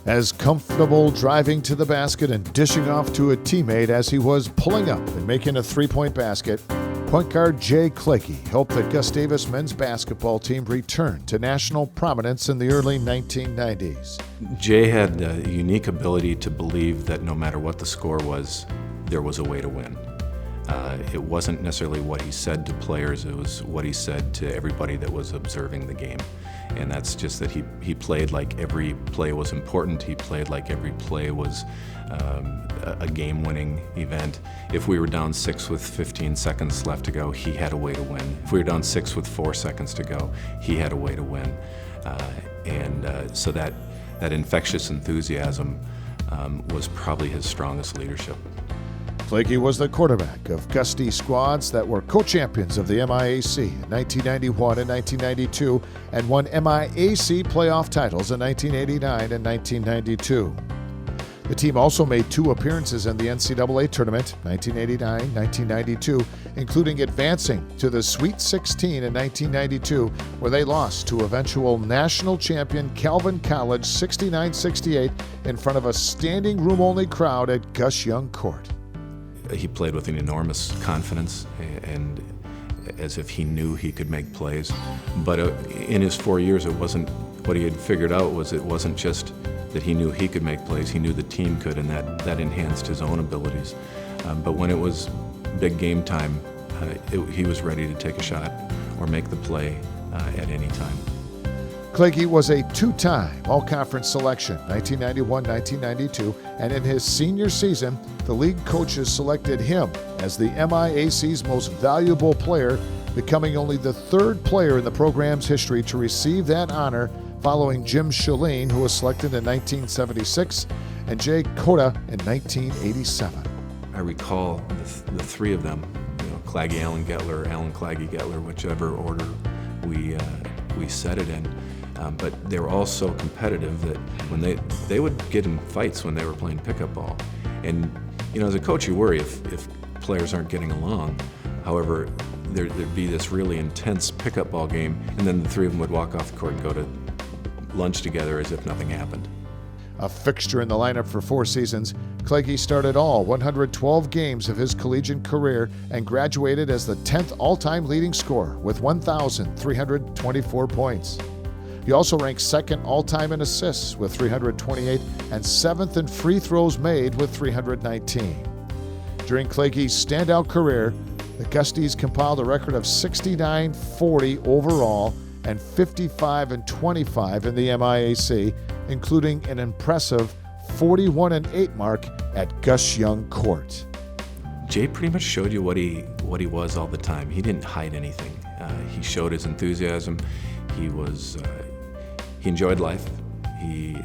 As comfortable driving to the basket and dishing off to a teammate as he was pulling up and making a three-point basket, point guard Jay Klagge helped the Gustavus men's basketball team return to national prominence in the early 1990s. Jay had a unique ability to believe that no matter what the score was, there was a way to win. It wasn't necessarily what he said to players, it was what he said to everybody that was observing the game. And that's just that he played like every play was important. He played like every play was a game-winning event. If we were down 6 with 15 seconds left to go, he had a way to win. If we were down 6 with 4 seconds to go, he had a way to win. So that infectious enthusiasm was probably his strongest leadership. Klagge was the quarterback of Gusty squads that were co-champions of the MIAC in 1991 and 1992 and won MIAC playoff titles in 1989 and 1992. The team also made 2 appearances in the NCAA tournament, 1989-1992, including advancing to the Sweet 16 in 1992, where they lost to eventual national champion Calvin College 69-68 in front of a standing room-only crowd at Gus Young Court. He played with an enormous confidence and as if he knew he could make plays. But in his 4 years, it wasn't what he had figured out was it wasn't just that he knew he could make plays, he knew the team could, and that enhanced his own abilities. But when it was big game time, he was ready to take a shot or make the play at any time. Klagge was a 2-time All-Conference selection, 1991-1992, and in his senior season, the league coaches selected him as the MIAC's most valuable player, becoming only the 3rd player in the program's history to receive that honor, following Jim Shalene, who was selected in 1976, and Jay Cota in 1987. I recall the 3 of them, Klagge, Allen, Gettler, Allen, Klagge, Gettler, whichever order we said it in. But they were all so competitive that when they would get in fights when they were playing pickup ball. And as a coach, you worry if players aren't getting along. However, there'd be this really intense pickup ball game, and then the 3 of them would walk off the court and go to lunch together as if nothing happened. A fixture in the lineup for 4 seasons, Klagge started all 112 games of his collegiate career and graduated as the 10th all-time leading scorer with 1,324 points. He also ranks 2nd all-time in assists with 328 and 7th in free throws made with 319. During Klagge's standout career, the Gusties compiled a record of 69-40 overall and 55-25 in the MIAC, including an impressive 41-8 mark at Gus Young Court. Jay pretty much showed you what he was all the time. He didn't hide anything. He showed his enthusiasm. He enjoyed life. He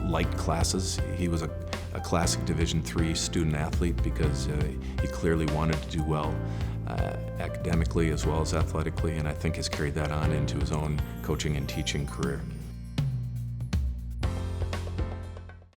liked classes. He was a classic Division III student athlete because he clearly wanted to do well academically as well as athletically, and I think has carried that on into his own coaching and teaching career.